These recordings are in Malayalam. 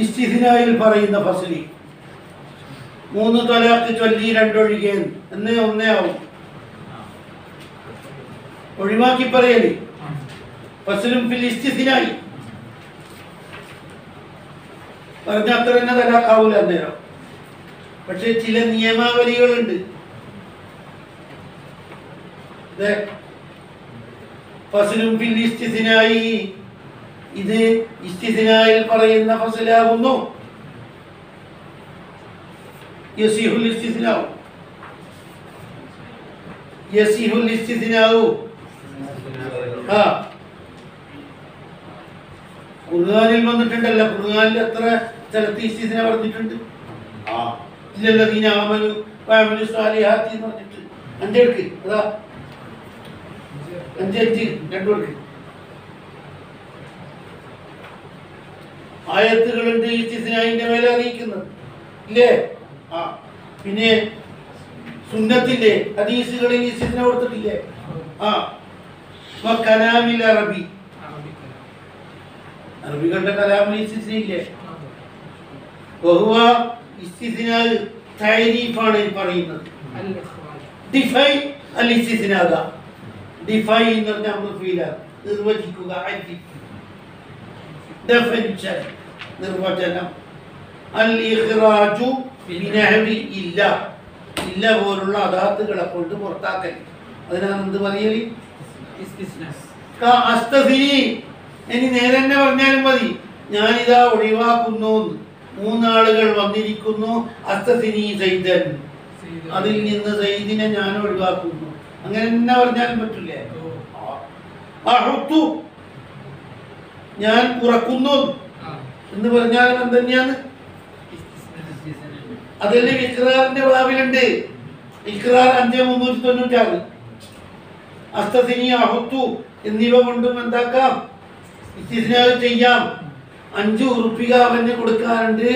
ഇസ്തിസ്നായിൽ പറയുന്ന ഫസ്ലി 3 തലാഖ് ചൊല്ലി 2 ഒഴികെ എന്നേ ഒന്നേ ആവും. ഒഴിവാക്കി പറയല് ഫസ്ലും ഫിൽ ഇസ്തിസ്നായി പറഞ്ഞ അത്ര തന്നെ തലാഖാവൂല അന്നേരം. പക്ഷെ ചില നിയമാവലികളുണ്ട്. ഫസ്ലും ഫിൽ ഇസ്തിസ്നായി ഇത് ഇസ്തിസ്നായിൽ പറയുന്ന ഫസ്ലാകുന്നു. യസിഹുൽ ഇസ്തിസ്നാഉ യസിഹുൽ ഇസ്തിസ്നാഉ ഖുർആനിൽ വന്നിട്ടുണ്ടല്ലോ. ഖുർആനിൽ എത്ര സ്ഥലത്ത് ഇസ്തിസ്നാ പറഞ്ഞിട്ടുണ്ട്? ഇല്ലല്ലദീന ആമനു വഅമിലു സ്വാലിഹാത്തി എന്ന് പറഞ്ഞിട്ട് 5 എടുക്ക്. അതാ 5 2 എടുക്ക്. ആയത്തുകളുണ്ട് ഇസ്തിസ്നായിന്റെ മേലെ അറിയിക്കുന്നത് ഇല്ലേ? പിന്നെ സുന്നത്തില്ലേ, ഹദീസുകളിൽ ഇസ്തിസ്നാ കൊടുത്തിട്ടില്ലേ? കലാമിൽ അറബി, അറബികളുടെ കലാമിൽ ഇസ്തിസ്നാ ഇല്ലേ? വഹുവ ഇസ്തിസ്നാ തഅരീഫാണ് പറയുന്നത്. ഡിഫൈൻ അൽ ഇസ്തിസ്നാ, ഡിഫൈൻ എന്ന് പറഞ്ഞാൽ നമ്മൾ ഫീലാണ് നിർവചിക്കുക. ഡെഫിനിഷൻ നിർവചനം. അൽ ഇഖ്റാജു ബിനഹവി ഇല്ല, ഇല്ല പോലുള്ള അദാത്തുകളെ കൊണ്ട് പുറത്താക്കൽ. അതിനാണ് എന്ത് പറയല്? ഇനി നേരെ തന്നെ പറഞ്ഞാലും മതി. ഞാനിതാ ഒഴിവാക്കുന്നു, 3 ആളുകൾ വന്നിരിക്കുന്നു, അസ്തസിനി സൈദൻ, അതിൽ നിന്ന് സൈദിനെ ഞാൻ ഒഴിവാക്കുന്നു. അങ്ങനെ തന്നെ പറഞ്ഞാലും പറ്റില്ലേ? ഞാൻ കുറക്കുന്നു എന്ന് പറഞ്ഞാലും എന്തെന്നെയാണ്? അതെല്ലാം ഇഖ്റാറിന്റെ ബാബിലുണ്ട്. ഇഖ്റാർ 5396 അസ്തസിനി അഹുത്തു എന്നിവ കൊണ്ടും എന്താക്കാം? ഇസ്തിസ്നാ ചെയ്യാം. 5 ഉറുപ്പിക അവന് കൊടുക്കാറുണ്ട്,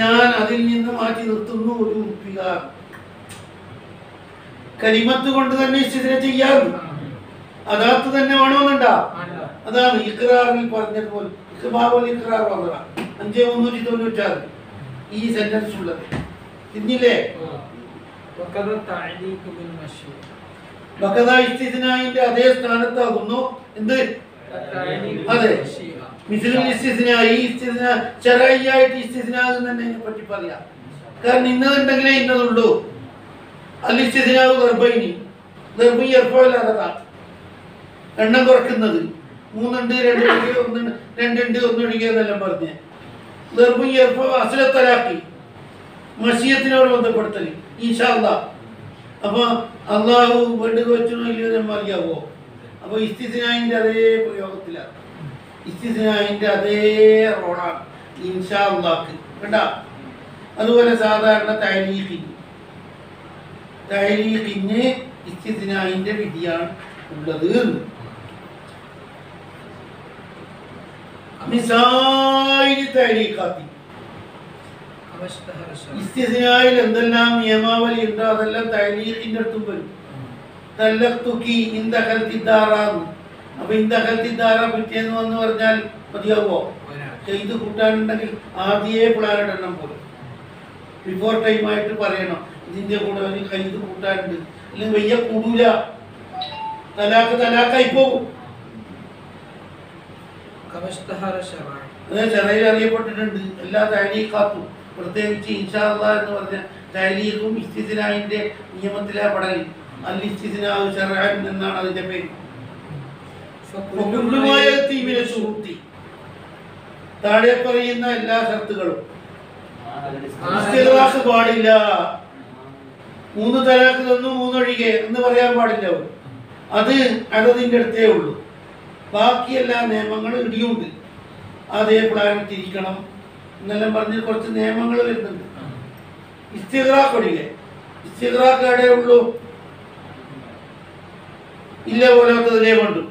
ഞാൻ അതിൽ നിന്ന് മാറ്റി നിർത്തുന്നു 1 ഉറുപ്പിക. കലിമത്ത് കൊണ്ട് തന്നെ ഇസ്തിസ്നാ ചെയ്യാം. അദാത്ത് തന്നെ വേണമെന്നുണ്ടാ? അതാണ് ഇഖ്റാറിൽ പറഞ്ഞതുപോലെ. ഇഖ്റാർ വന്നതാ 5396 ഈ സെന്റൻസ് ഉള്ളത്. ഇന്നില്ലേ ഇസ്തിസ്നായിന്റെ അതേ സ്ഥാനത്താകുന്നു എന്ത്? അതെ, മിസ്ലുൽ ഇസ്തിസ്നായി ഇസ്തിസ്നാ ശർഈയായിട്ട് ഇസ്തിസ്നാ തന്നെ പറ്റി പറയാം. കാരണം ഇന്നതുണ്ടെങ്കിലേ ഇന്നതുള്ളൂ. അൽ ഇസ്തിസ്നാ ദർബൈനി, ദർബി യർഫഉൽ എണ്ണം കുറക്കുന്നത് 3 ഉണ്ട് 2 ഒഴികെ 1 2 ഉണ്ട് 1 ഒഴികെ എന്നെല്ലാം പറഞ്ഞ് ദർബി യർഫഉ അസ്ല തലാഖി മശിയത്തിനോട് ബന്ധപ്പെടുത്തല് ഇൻഷാ അല്ലാഹ്. അപ്പൊ അള്ളാഹു വേണ്ടത് വെച്ചോ ഇല്ലയോ നമ്മൾ അറിയാവോ? അപ്പൊ ഇസ്തിസ്നായിന്റെ അതേ പ്രയോഗത്തിലാണ്, ഇസ്തിസ്നായിന്റെ അതേ റോളാണ് ഇൻഷാ അല്ലാഹ്. കണ്ട? അതുപോലെ സാധാരണ തഅലീഖിന് ഇസ്തിസ്നായിന്റെ വിധിയാണ് ഉള്ളത്. മിസായിലി തഅലീഖാത്തി, ഇസ്തിസ്നായിൽ എന്തെല്ലാം നിയമാവലി ഉണ്ടോ അതെല്ലാം തഅലീഖിന്റെ അടുത്തും വരും. തല്ലഖ്തുകി ഇൻ ദഖൽതി ദാറാന്ന്. അപ്പൊ ഇൻ ദഖൽതി ദാറ പിറ്റേന്ന് വന്ന് പറഞ്ഞാൽ മതിയാവോ? ഇത് കൂട്ടാനുണ്ടെങ്കിൽ ആദ്യേ പ്ലാൻ ഇടണം പോലും. ബിഫോർ ടൈം ആയിട്ട് പറയണം ഇതിന്റെ കൂടെ ഒരു കൈത് കൂട്ടാനുണ്ട്, അല്ലെങ്കിൽ വയ്യ കൂടൂല, തലാഖായി പോകും. ശറയിൽ അറിയപ്പെട്ടിട്ടുണ്ട് എല്ലാ തഅലീഖാത്തും, പ്രത്യേകിച്ച് ഇൻഷാ അല്ലാഹ് എന്ന് പറഞ്ഞ തഅലീഖും ഇസ്തിസ്നായിന്റെ നിയമത്തിലെ പടൽ. അൽ ഇസ്തിസ്നാഉ ശർഅൻ എന്നാണ് അതിന്റെ പേര്. താഴെ പറയുന്ന എല്ലാ ഷർത്തുകളും ഇസ്തിഗ്റാഖ് പാടില്ല. 3 തലാഖ് തന്നു 3 ഒഴികെ എന്ന് പറയാൻ പാടില്ല. അത് അതതിന്റെ അടുത്തേ ഉള്ളൂ. ബാക്കി എല്ലാ നിയമങ്ങളും ഇടിയുണ്ട്. അതേ പ്ലാൻ തിരിക്കണം എന്നെല്ലാം പറഞ്ഞ് കുറച്ച് നിയമങ്ങൾ വരുന്നുണ്ട്. ഇസ്തിഗ്റാഖ് ഒഴികെ. ഇസ്തിഗ്റാഖ് എവിടെ ഉള്ളൂ? ഇല്ല പോലാത്തതിനെ കൊണ്ടു.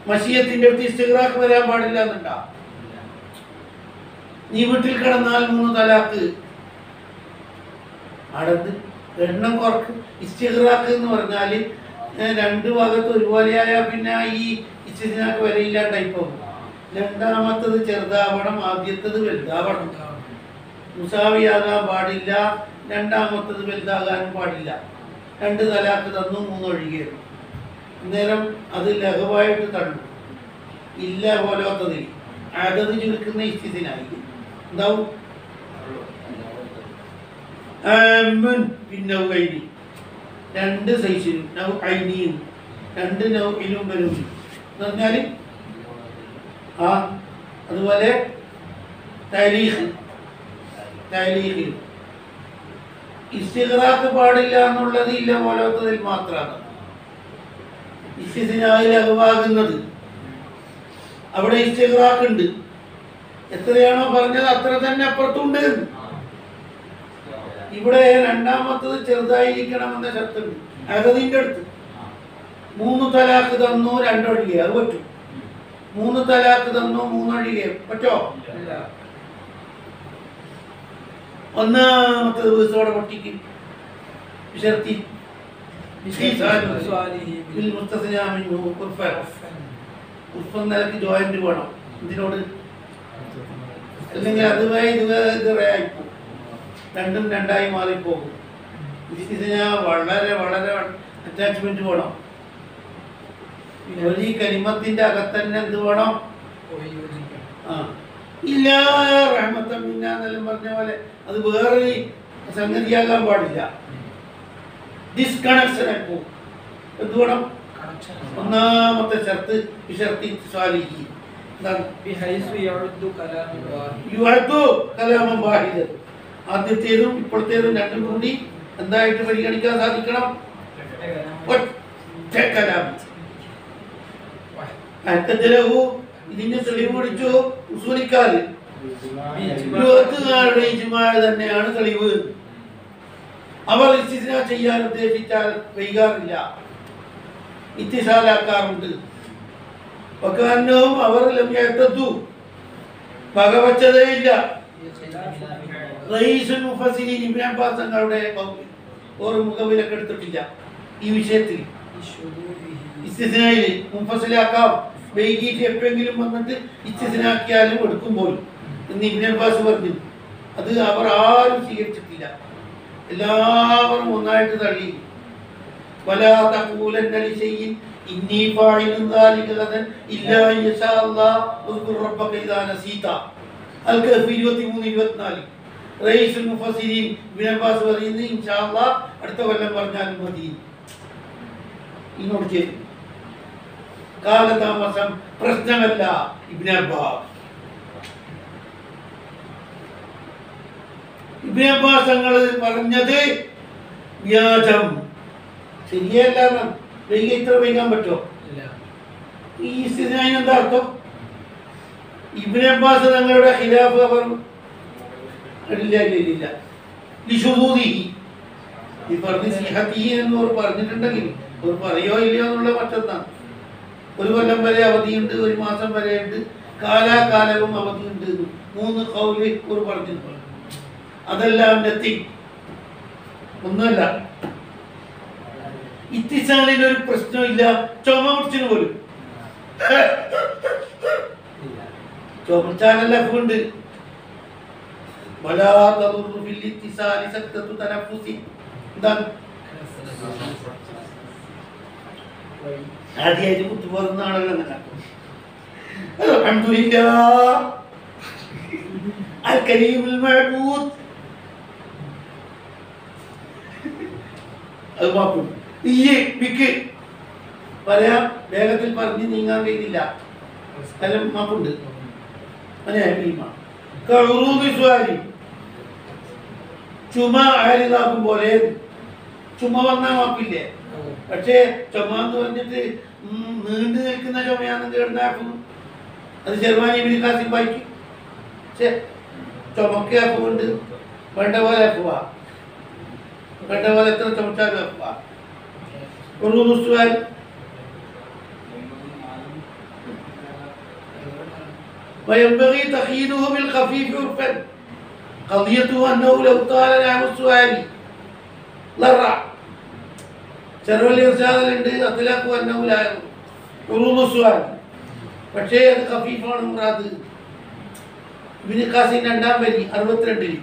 മശിയത്തിന്റെ അടുത്ത് ഇസ്തിഗ്റാഖ് വരാൻ പാടില്ല എന്നുണ്ടാ? നീ വീട്ടിൽ കിടന്നാൽ 3 തലാഖ് അടന്ന് എണ്ണം കുറക്ക്. ഇസ്തിഗ്റാഖ് എന്ന് പറഞ്ഞാൽ 2 ഭാഗത്ത് ഒരുപോലെയായ പിന്നെ ഈ ഇസ്തിസ്നാക്ക് വിലയില്ലാണ്ടായി പോകും. രണ്ടാമത്തത് ചെറുതാവണം, ആദ്യത്തത് വലുതാവണം. മുസാവിയാകാൻ പാടില്ല, രണ്ടാമത്തത് വലുതാകാനും പാടില്ല. 2 തലാക്ക് തന്നു, 3 ഒഴികെ. അന്നേരം അത് ലഘുവായിട്ട് തള്ളു. ഇല്ല പോലാത്തതിൽ അതത് ചുരുക്കുന്ന ഇസ്തിനായി എന്താവും? പിന്നെ 2 സൈസിലും നൗ ഐനിയും 2 നൗയിലും വരും എന്ന് പറഞ്ഞാൽ അതുപോലെ തരീഖിലും ഇസ്തിഗ്റാഖ് പാടില്ല എന്നുള്ളത് ഇല്ല പോലാത്തതിൽ മാത്രമാണ്. ഇസ്തിനായി ലഘുവാകുന്നത് അവിടെ ഇസ്തിഗ്റാഖ് ഉണ്ട്. എത്രയാണോ പറഞ്ഞത് അത്ര തന്നെ അപ്പുറത്തുണ്ട്. ഇവിടെ രണ്ടാമത്തത് ചെറുതായിരിക്കണമെന്ന ശർത്തുണ്ട്. അതതിൻ്റെ അടുത്ത് 3 തലാക്ക് തന്നു, 2 ഒഴികെ, അത് പറ്റും. 3 തലാക്ക് തന്നു, 3 ഒഴികെ പറ്റോ? ഒന്നാമത്തത് വീസോടെ പൊട്ടിക്കും. നിലക്ക് ജോയിന്റ് വേണം. ഇതിനോട് അല്ലെങ്കിൽ അതുമായി ഇതുവരെയായിപ്പോ 2ഉം 2ആയി മാറിപ്പോകും. ഇതിന് വളരെ വളരെ അറ്റാച്ച്മെന്റ് വേണം. ഈ കലിമത്തിന്റെ അകത്തന്നെ എന്ത് വേണം? ഇല്ല റഹ്മത്തമിന്നെല്ലാം പറഞ്ഞ പോലെ അത് വേറൊരു സംഗതിയാകാൻ പാടില്ല. ഡിസ്കണക്ഷൻ ആയി പോകും. എന്ത് വേണം? ഒന്നാമത്തെ ഷർത്ത് ആദ്യത്തേതും ഇപ്പോഴത്തേതും 2ഉം കൂടി എന്തായിട്ട് പരിഗണിക്കാൻ സാധിക്കണം? ഒറ്റ കലാം. ഇതിന്റെ തെളിവ് പിടിച്ചു ഉസൂലിക്കാര്. യുടെ ഇജ്മാ തന്നെയാണ് തെളിവ്. അവർ ഇസ്തിസ്നാ ചെയ്യാൻ ഉദ്ദേശിച്ചാൽ വൈകാറില്ല, ഇത്തിസാലാക്കാറുണ്ട്. വകാന്നഹും അവർ ലം യഅ്തദു വകവച്ചതേ ഇല്ല. റഈസുൽ മുഫസ്സിരീൻ ഇബ്നു അബ്ബാസ് തങ്ങളുടെ ഒരു മുഖവിലക്ക് എടുത്തിട്ടില്ല ഈ വിഷയത്തിൽ. ഇസ്തിസ്നായിൽ മുഫസ്സിലാക്കാം, വൈകിട്ട് എപ്പോഴെങ്കിലും വന്നിട്ട് ഇസ്തിസ്നാക്കിയാലും എടുക്കുമ്പോൾ എന്ന് ഇബ്നു അബ്ബാസ് പറഞ്ഞു. അത് അവർ ആരും സ്വീകരിച്ചിട്ടില്ല. എല്ലാവരും ഒന്നായിട്ട് തള്ളി. വലാ തഖൂലന്ന ലിശൈഇൻ ഇന്നി ഫാഇലുൻ ദാലിക ഗദൻ ഇല്ലാ ഇൻശാ അല്ലാഹ് ഉസ്കുർ റബ്ബക ഇദാ നസീത. അൽ-കഹ്ഫ് 23-24. റഈസുൽ മുഫസ്സിരീൻ ഇബ്നു അബ്ബാസ് പറയുന്നു ഇൻഷാ അല്ലാഹ് അടുത്ത കൊല്ലം പറഞ്ഞാലും മതി. ഇങ്ങോട്ട് കാലതാമസം പ്രശ്നമല്ല. ഇബ്നു അബ്ബാസ് തങ്ങൾ പറഞ്ഞത് വ്യാജം, ശരിയല്ല. വൈകി ഇത്ര വൈകാൻ പറ്റോ? ഈ സ്ഥിതിന് എന്താ അർത്ഥം? ഇബ്നു അബ്ബാസ് തങ്ങളുടെ ഖിലാഫ് അവർ ഇല്ല. ലിശുദൂദിഹി ഈ പറഞ്ഞ സിഹത്തിഹി എന്ന് പറഞ്ഞിട്ടുണ്ടെങ്കിൽ ഒരു പറയോ ഇല്ലയോ എന്നുള്ള മറ്റൊന്നാണ്. 1 കൊല്ലം വരെ അവധിയുണ്ട്, 1 മാസം വരെ ഉണ്ട്, കാലാകാലവും അവധിയുണ്ട്. 3 ഖൗല് ഒരു പറഞ്ഞിട്ടുണ്ട്. അതെല്ലാം നെത്തി ഒന്നുമല്ല. ഇത്തിസാലിന് ഒരു പ്രശ്നമില്ല. ചുമ മുടിച്ചിന് പോലും ചുമച്ചാലല്ല ഉണ്ട്. എന്താണ് ആദ്യമായിട്ട് കുത്തുപോകുന്ന ആളുകൾ അത് മാപ്പും പറയാം. വേഗത്തിൽ പറഞ്ഞ് നീങ്ങാൻ കഴിയില്ല. എല്ലാം മാപ്പുണ്ട്. ചുമ ആരിതാക്കും പോലെ ചുമ വന്നാൽ മാപ്പില്ലേ. പക്ഷേ ചുമ എന്ന് പറഞ്ഞിട്ട് നീണ്ടു നിൽക്കുന്ന ചുമയാണെന്ന് കേട്ടാക്കും. അത് ചെറുവാനി ഇബ്നു ഖാസിം വായിക്കും. ചുമക്ക് ആപ്പുണ്ട്, വേണ്ട പോലെ ആപ്പുവാ, വേണ്ട പോലെ എത്ര ചുമച്ചാലും ആപ്പുവാ. وينبغي تقييده بالخفيف عرفا قضيته أنه لو طال نعم السؤال ضرع شر الإرشاد عند أطلاق أنه لا عروض السؤال പക്ഷേ അത് ഖഫീഫാണ് മുറാദ്. ഇബ്നു ഖാസിം 2-ാം വരി 62-ൽ,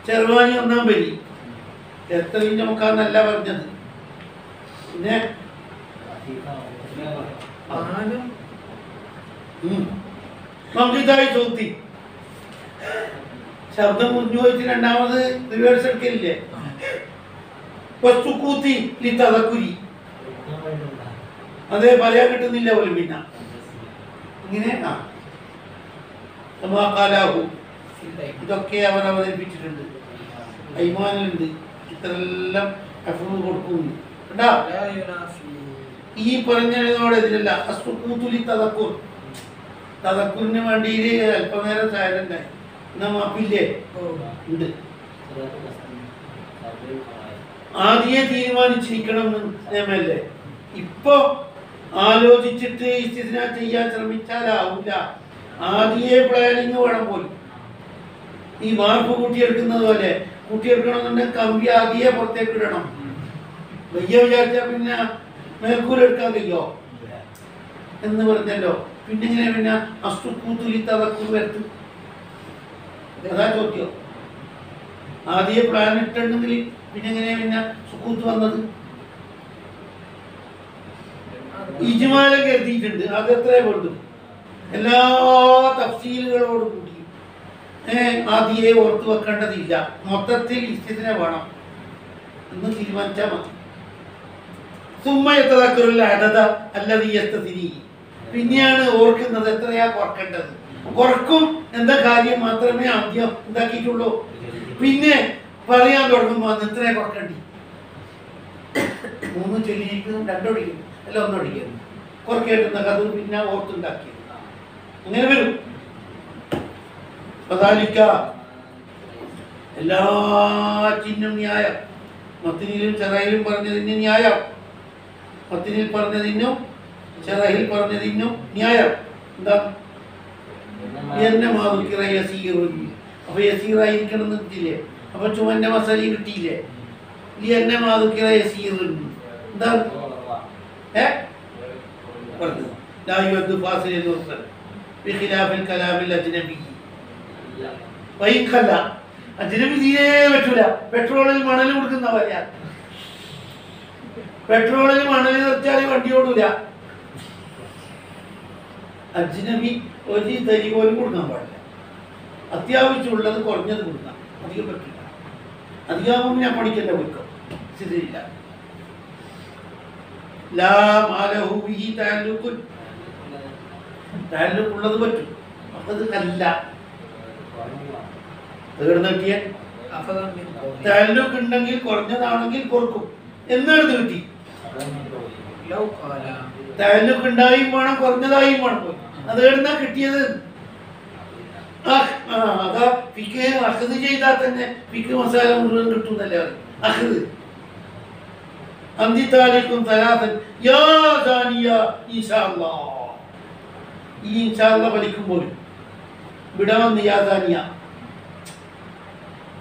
ചെറുവാനി 1-ാം വരി. എത്ര നമുക്കാന്നല്ല പറഞ്ഞത്. പിന്നെ മംജിദായി ചോത്തി ശബ്ദം മുറിഞ്ഞു പോയിട്ട് 2-ാമത് റിവേഴ്സ് എടുക്കലില്ലേ? വസ്തുക്കൂത്തി ലിത്തദക്കുരി, അതേ പറയാൻ കിട്ടുന്നില്ല പോലും. പിന്നെ ഇങ്ങനെ ഇതൊക്കെ അവർ അവതരിപ്പിച്ചിട്ടുണ്ട്. ഐമാനുണ്ട്, ഇത്രയെല്ലാം ഹഫ്ള് കൊടുക്കുന്നു. കേട്ടാ, ഈ പറഞ്ഞതിനോട് ഇതിലല്ല. അസ്തുക്കൂത്തുലി തദക്കുർ, തദക്കുറിന് വേണ്ടി അല്പനേരം സൈലന്റായി. എന്നാ മാപ്പില്ലേ ഉണ്ട്. ആദ്യമേ തീരുമാനിച്ചിരിക്കണം നിയമല്ലേ. ഇപ്പൊ ആലോചിച്ചിട്ട് ഇസ്തിസ്നാ ചെയ്യാൻ ശ്രമിച്ചാലാവില്ല. ആദ്യമേ പ്ലാനിങ് വേണം പോലും. ഈ മാർപ്പ് കൂട്ടിയെടുക്കുന്നത് പോലെ കൂട്ടിയെടുക്കണമെന്നുണ്ടെങ്കിൽ കമ്പി ആദ്യമേ പുറത്തേക്ക് ഇടണം. വയ്യ വിചാരിച്ചാൽ പിന്നെ മേൽക്കൂലെടുക്കാൻ കഴിയോ എന്ന് പറഞ്ഞല്ലോ. പിന്നെ ഇങ്ങനെ പിന്നെ അസ്തുക്കൂത്തുലി തദക്കുർ വരത്തും. അതാ ചോദ്യം. ആദ്യമേ പ്ലാൻ ഇട്ടുണ്ടെങ്കിൽ പിന്നെ എങ്ങനെയാ പിന്നെ സുക്കൂത്ത് വന്നത്? ഇജ്മാലൊക്കെ എത്തിയിട്ടുണ്ട്. അതെത്രേ വേണ്ടു? എല്ലാ തഫ്സീലുകളോടും കൂടി ആദ്യമേ ഓർത്ത് വെക്കേണ്ടതില്ല. മൊത്തത്തിൽ ഇസ്തിസ്നാ വേണം എന്ന് തീരുമാനിച്ചാൽ മതി. പിന്നെയാണ് ഓർക്കുന്നത് എത്രയാ കുറക്കേണ്ടത്. കുറക്കും എന്ന കാര്യം മാത്രമേ ആദ്യം ഉണ്ടാക്കിയിട്ടുള്ളൂ. പിന്നെ പറയാൻ തുടങ്ങുമ്പോൾ അത് എത്രയാ കുറക്കേണ്ടി? 3 ചൊല്ലിയിരിക്കുന്നു, 2 ഒഴിക്കുന്നു, അല്ല 1 ഒഴിക്കുന്നു. കുറക്കേണ്ടുന്ന കഥ പിന്നെ ഓർത്തുണ്ടാക്കിയത് അങ്ങനെ വരും. എല്ലാറ്റിനും ന്യായം. മത്തിനിലും ചെറയിലും പറഞ്ഞതിന് ന്യായം, മത്തിനിൽ പറഞ്ഞതിനും ചെറയിൽ പറഞ്ഞതിനും ന്യായം. എന്താ? എന്നെ മാതുക്കിറ യസീറുൻ. അപ്പൊ യസീറായിരിക്കണം എന്ന് കിട്ടിയില്ലേ? അപ്പൊ ചുവന്ന മസാലി കിട്ടിയില്ലേ? ഈ എന്നെ മാതുക്കിറ യസീറുൻ എന്താ പറഞ്ഞത്? ലാ യുഅദ്ദു ഫാസിലുൽ മുർസൽ ബിഖിലാഫിൽ കലാമിൽ അജ്നബി. വൈഖല്ല അജ്നബി തീരെ പറ്റൂല. പെട്രോളിൽ മണൽ കൊടുക്കുന്ന പോലെ. പെട്രോളിൽ മണൽ നിറച്ചാൽ വണ്ടി ഓടൂല. അജ്നബി ഒരു തരി പോലും കൊടുക്കാൻ പാടില്ല. അത്യാവശ്യമുള്ളത് കുറഞ്ഞത് കൊടുക്കാം, അധികം പറ്റില്ല. അധികമാകുമ്പോൾ ഞാൻ പഠിക്കണ്ട പോയിക്കോ, സ്ഥിതിയില്ല. ലാ മാലഹു ബിഹി തഅല്ലുഖുൻ, തഅല്ലുഖുള്ളത് പറ്റും. അത് അല്ല തീർന്നിട്ടിയ തഅല്ലുഖ് ഉണ്ടെങ്കിൽ കുറഞ്ഞതാണെങ്കിൽ കൊടുക്കും എന്നാണ് കിട്ടി. തഅല്ലുഖ് ഉണ്ടായും വേണം കുറഞ്ഞതായും വേണം. അത് എവിടുന്നാ കിട്ടിയത്? അതാ ഫിഖ് അഖ്ദ് ചെയ്താൽ തന്നെ ഫിഖ് മസാല മുഴുവൻ കിട്ടുന്നല്ലേ അഖ്ദ്. അന്തി താലിക്കും സലാസൻ യാ സാനിയ ഇൻഷാ അല്ലാഹ്. ഈ ഇൻഷാ അല്ലാഹ് പഠിക്കുമ്പോൾ ഇവിടെ വന്ന് യാ സാനിയ.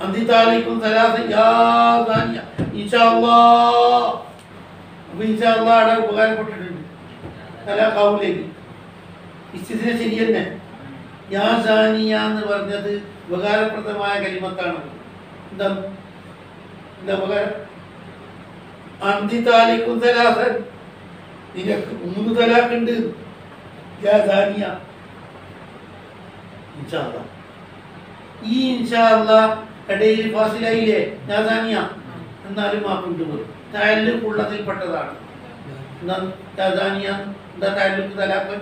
അന്തി താലിക്കും സലാസൻ യാ സാനിയ ഇൻഷാ അല്ലാഹ്. അപ്പൊ ഇൻഷാ അല്ലാഹ് അവിടെ ഉപകാരപ്പെട്ടിട്ടുണ്ട്. തലാഖാവൂലേക്ക് ഇസ്തിസ്ന ശരി തന്നെ. യാ സാനിയ എന്ന് പറഞ്ഞത് ഉപകാരപ്രദമായ കലിമത്താണ്. എന്താ എന്താ ഉപകാരം? അന്തി താലിക്കും സലാസൻ, നിനക്ക് 3 തലാഖ് ഉണ്ട്. യാ സാനിയ ഇൻഷാ അല്ലാഹ്. ഈ ഇൻഷാ അല്ലാഹ് ഇടയിൽ ഫാസിലായില്ലേ യാ സാനിയ, എന്നാലും മാപ്പിട്ട് പോയി. തഅല്ലുഖ് ഉള്ളതിൽപ്പെട്ടതാണ്. എന്താ യാ സാനിയ? എന്താ തഅല്ലുഖ് തലാഖ്?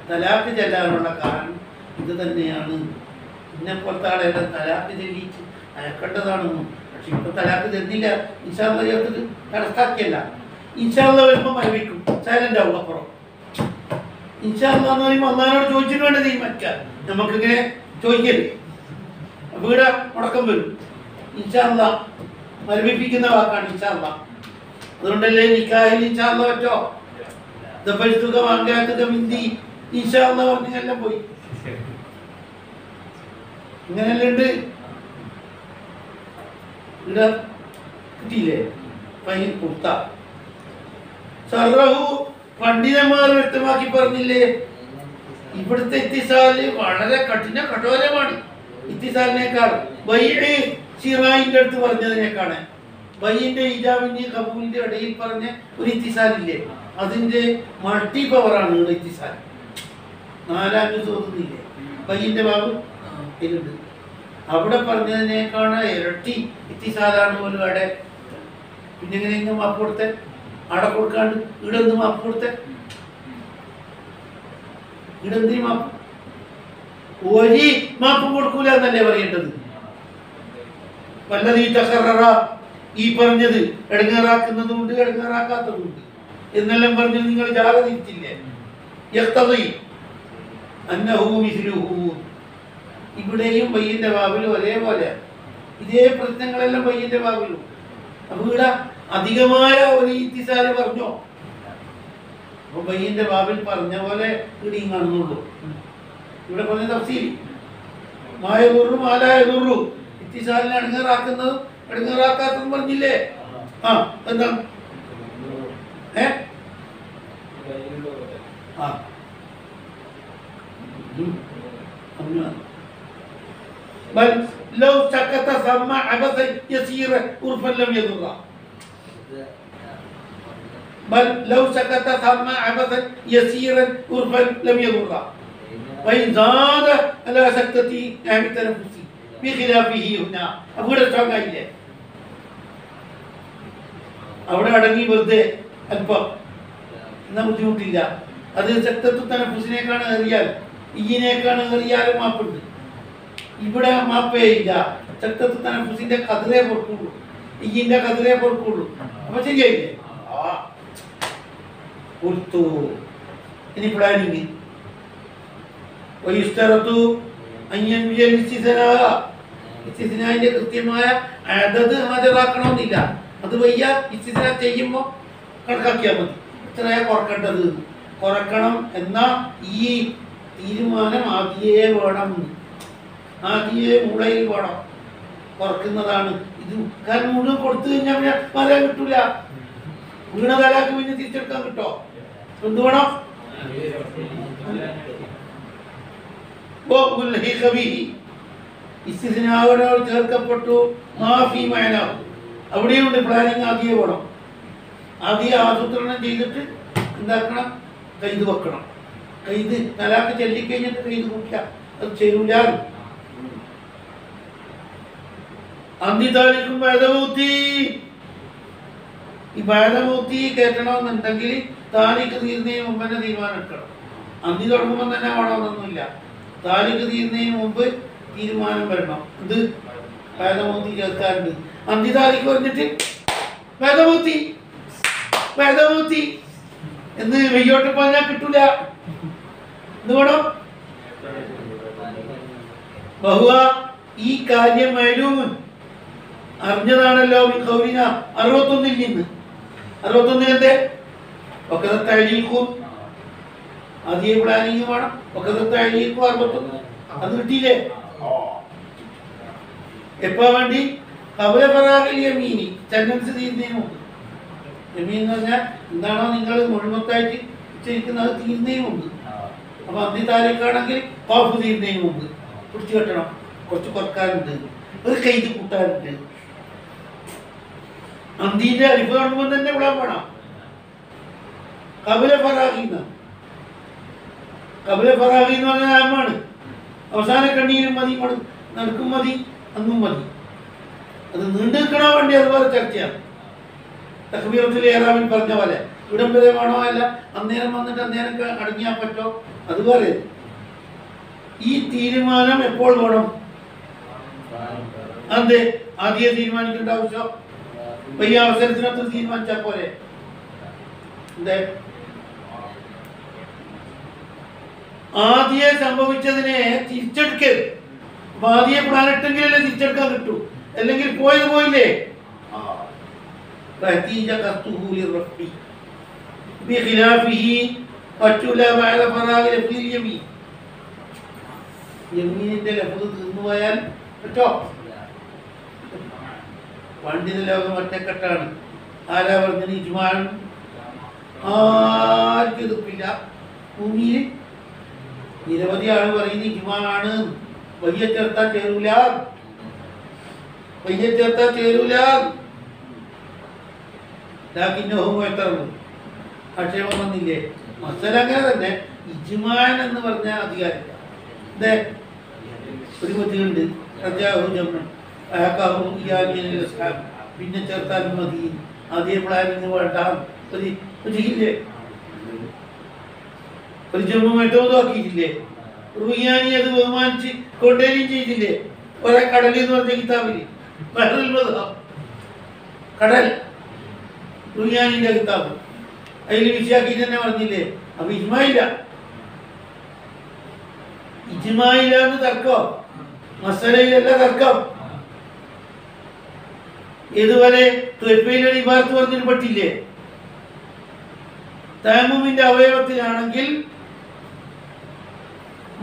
തലാഖ് ചെല്ലാനുള്ള കാരണം ഇത് തന്നെയാണ്. ഇന്നെപ്പോലത്തെ ആളെല്ലാം തലാഖ് ചെല്ലിച്ച് അയക്കേണ്ടതാണെന്നും. പക്ഷെ ഇപ്പൊ തലാഖ് തരുന്നില്ല. ഇൻഷാ അല്ലാഹ് ചേർത്തിട്ട് തടസ്സാക്കിയല്ല. ഇൻഷാ അല്ലാഹ് വരുമ്പോൾ മരവിക്കും, സൈലന്റ് ആവും. അപ്പുറം ഇൻഷാ അല്ലാഹ് എന്ന് പറയുമ്പോൾ അള്ളാഹിനോട് ചോദിച്ചിട്ട് വേണ്ട തീരുമാനിക്കാൻ. നമുക്കിങ്ങനെ ചോദിക്കരുത്, വീട് മുടക്കം വരും. ഇൻഷാ അല്ലാഹ് മരവിപ്പിക്കുന്ന വാക്കാണ് ഇൻഷാ അല്ലാഹ്. അതുകൊണ്ടല്ലേ നിക്കാഹിൽ ഇൻഷാ അല്ലാഹ് പറ്റോ? ദഫൽതുക വാങ്കാത്തുക മിന്തി ഇൻഷാ അല്ലാഹ് പറഞ്ഞെല്ലാം പോയി. ഇങ്ങനെല്ലാം ഉണ്ട്. ഇവിടെ കിട്ടിയില്ലേ? ഫൈൻ കൊടുത്ത സർറഹു പണ്ഡിതന്മാർ വ്യക്തമാക്കി പറഞ്ഞില്ലേ, ഇവിടുത്തെ ഇത്തിസാല് വളരെ കഠോരമാണ്. ഇത്തിസാലിനേക്കാൾ ഷിറായിന്റെ അടുത്ത് പറഞ്ഞതിനേക്കാണ് ബൈന്റെ ഇജാബിന്റെ കബൂലിന്റെ ഇടയിൽ പറഞ്ഞ ഒരു ഇത്തിസാലില്ലേ, അതിന്റെ മൾട്ടി പവറാണ് ഇവിടെ ഇത്തിസാൽ. 4 തോന്നുന്നില്ലേ ബൈന്റെ ബാബു ഇതിലുണ്ട്. അവിടെ പറഞ്ഞതിനേക്കാണ് ഇരട്ടി ഇത്തിസാലാണ് പോലും അവിടെ. പിന്നെ എങ്ങനെയെങ്കിലും മാപ്പ് കൊടുത്തേ, അവിടെ കൊടുക്കാണ്ട് ഇവിടെ ഒന്ന് മാപ്പ് കൊടുത്തേ, ഇവിടെ എന്തിനു മാപ്പ്? ഒരു മാപ്പും കൊടുക്കൂല എന്നല്ലേ പറയേണ്ടത്. വല്ലതീ തഖററ, ഈ പറഞ്ഞത് എടങ്ങേറാക്കുന്നതുമുണ്ട് എടങ്ങേറാക്കാത്തതുമുണ്ട് എന്നെല്ലാം പറഞ്ഞ് നിങ്ങൾ ജാഗ്രത തിരിച്ചില്ലേ. യഖ്തദി അന്നഹു മിസ്ലുഹു, ഇവിടെയും ബയ്യിന്റെ ബാബിലും ഒരേപോലെ ഇതേ പ്രശ്നങ്ങളെല്ലാം ബയ്യിന്റെ ബാബിലും. അപ്പൊ ഇവിടെ അധികമായ ഒരു ഇത്തിസാല് പറഞ്ഞോ? അപ്പൊ ബയ്യിന്റെ ബാബിൽ പറഞ്ഞ പോലെ ഇവിടെയും കാണുന്നുള്ളൂ. ഇവിടെ പറഞ്ഞ തഫ്സീൽ മായദുറു മാലായദുറു, ഇത്തിസാലിനെ എടങ്ങേറാക്കുന്നതും എടങ്ങേറാക്കാത്തതും പറഞ്ഞില്ലേ. എന്താ بل لو سكت ثم عبثا يسيرا عرفا لم يضره بل لو سكت ثم عبثا يسيرا عرفا لم يضره وإن زاد على سكتي أهل تنفسي بخلافه هنا أقول استعمل അവിടെ അടങ്ങി വെറുതെ അല്പം എന്നാ ബുദ്ധിമുട്ടില്ല. അത് സക്തത്തു തനഫുസിനേക്കാണ് ഏറിയാൽ ഈനേക്കാണ് ഏറിയാലും മാപ്പുണ്ട്. ഇവിടെ മാപ്പേ ഇല്ല. സക്തത്തു തനഫുസിന്റെ കതിരേ പൊറുക്കുള്ളൂ, ഈന്റെ കതിരേ പൊറുക്കുള്ളൂ. അപ്പൊ ശരിയായില്ലേ? കൊടുത്തു. ഇനി പ്ലാനിങ് ഇസ്തിസ്നാഇന്റെ കൃത്യമായ അദദ് ഹാജരാക്കണമെന്നില്ല. അത് വയ്യ ഇസ്തിസ്നാ ചെയ്യുമ്പോൾ കണക്കാക്കിയാൽ മതി. ഇത്രയാ കുറക്കേണ്ടത്, കുറക്കണം എന്ന ഈ തീരുമാനം ആദ്യേ വേണം, ആദ്യേ മൂളയിൽ വേണം. കുറക്കുന്നതാണ് ഇത്. കാരണം മുഴുവൻ കൊടുത്തു കഴിഞ്ഞാൽ പിന്നെ മരം കിട്ടൂല. വീണ തലാക്ക് പിന്നെ തിരിച്ചെടുക്കാൻ കിട്ടോ? എന്ത് വേണം? ഇസ്തിസ്നാഅോട് ചേർക്കപ്പെട്ടു മാഫി മഅനാഹു, അവിടെയുണ്ട് പ്ലാനിങ്. ആദ്യം വേണം, ആദ്യം ആസൂത്രണം ചെയ്തിട്ട് എന്താക്കണം? കൈത് വെക്കണം. കൈത് തലാക്ക് ചൊല്ലിക്കഴിഞ്ഞിട്ട് കൈത് കൂട്ടില്ല, അത് ചെയ്യൂല. അന്തിതാലിക്കും ബഅദമൗതി, ഈ ബഅദമൗതി കേട്ടണമെന്നുണ്ടെങ്കിൽ താലിക്ക് തീരുന്നതിന് മുമ്പ് തന്നെ തീരുമാനം എടുക്കണം. അന്തി തുടങ്ങുമ്പോൾ തന്നെ വേണമെന്നൊന്നുമില്ല. താലിക്ക് തീരുന്നതിന് മുമ്പ് തീരുമാനം വരണം. ഇത് ബഅദമൗതി ചേർക്കാറുണ്ട്. അന്തി താലിക്ക് പറഞ്ഞിട്ട് ബഅദമൗതി ബഅദമൗതി എന്ന് വെയ്യോട്ട് പറഞ്ഞാൽ കിട്ടൂല. എന്ത് വേണം? ബഹുവ, ഈ കാര്യം മഅലൂമുൻ, അറിഞ്ഞതാണല്ലോ. 61 നിന്ന് 61 എന്തേ? ആദ്യ പ്ലാനിങ് വേണം. 61 അത് കിട്ടിയില്ലേ? എപ്പാ വേണ്ടി? ഖബല ഫറാഗിൽ യമീനി, സെന്റൻസ് തീരുന്നതിന് മുമ്പ്. യമീൻ എന്ന് പറഞ്ഞാൽ എന്താണോ നിങ്ങൾ മുഴുവത്തായിട്ട് ഉച്ചരിക്കുന്നത് തീരുന്നതിന് മുമ്പ്. അപ്പൊ അന്തി താരിഖാണെങ്കിൽ കോഫ് തീരുന്നതിന് മുമ്പ് പിടിച്ചു കെട്ടണം. കുറച്ച് കുറക്കാറുണ്ട്, ഒരു കൈത് കൂട്ടാറുണ്ട്. അന്തിന്റെ അലിഫ് കാണുമ്പോൾ തന്നെ വിടാൻ വേണം. ഖബല ഫറാഗിന്ന്, ഖബല ഫറാഗി എന്ന് പറഞ്ഞാൽ ആമാണ്. അവസാന കണ്ണീരും മതി, നടക്കും മതി, അന്നും മതി. അത് നീണ്ടു നിൽക്കണോ വേണ്ടി അതുപോലെ ചർച്ചയാണ്. തക്ബീറത്തുൽ ഇഹ്റാമിൽ പറഞ്ഞ പോലെ ഇവിടം വരെ വേണോ, അല്ല അന്നേരം വന്നിട്ട് അന്നേരം അടങ്ങിയാൽ പറ്റോ, അതുപോലെ. ഈ തീരുമാനം എപ്പോൾ വേണം? അതെ, ആദ്യം തീരുമാനിക്കേണ്ട ആവശ്യം ഈ അവസരത്തിനകത്ത് തീരുമാനിച്ചാൽ പോലെ. എന്തേ? ആദ്യം സംഭവിച്ചതിനെ തിരിച്ചെടുക്കരുത്. അപ്പൊ ആദ്യം പ്ലാൻ ഇട്ടെങ്കിലല്ലേ തിരിച്ചെടുക്കാൻ കിട്ടൂ, അല്ലെങ്കിൽ പോയത് പോയില്ലേ. യമീനിന്റെ ലഫ്ദ് തീർന്നുപോയാൽ പറ്റോ? പണ്ഡിത ലോകം ഒറ്റക്കെട്ടാണ്. ആരാ പറഞ്ഞത്? ഇജ്മാഅൻ ആർക്കും എതിർപ്പില്ല. ഭൂമിയിൽ നിരവധി ആൾ പറയുന്നത് ഇജ്മാണ്, വയ്യ ചേർത്താൽ ചേരൂല, വയ്യ ചേർത്താൽ ചേരൂല. ആക്ഷേപം വന്നില്ലേ? മസല അങ്ങനെ തന്നെ. ഇജ്മാൻ എന്ന് പറഞ്ഞ അധികാരില്ല. എന്തേ ഒരു ബുദ്ധിയുണ്ട്, പിന്നെ ചേർത്താലും മതി, അതേ പ്ലാനിങ് വേണ്ട. ഇല്ലേ ഒരു ജമ്മു മറ്റോന്നും ആക്കിയിട്ടില്ലേ? റുഹിയാനി അത് ബഹുമാനിച്ച് കൊണ്ടുവരികയും ചെയ്തില്ലേ? ഒരേ കടൽ എന്ന് പറഞ്ഞ കിതാബില് കടൽ റുഹിയാനിന്റെ കിതാബ് അതിൽ വിഷയാക്കി തന്നെ പറഞ്ഞില്ലേ? അപ്പൊ ഇജ്മായില്ല, ഇജ്മായില്ലാന്ന് തർക്കം, മസലയിലല്ല തർക്കം. ഇതുവരെ തുൽപ്പയിലൊരു ഇബാർത്ത് പറഞ്ഞിട്ട് പെട്ടില്ലേ? തയമ്മുമിന്റെ അവയവത്തിലാണെങ്കിൽ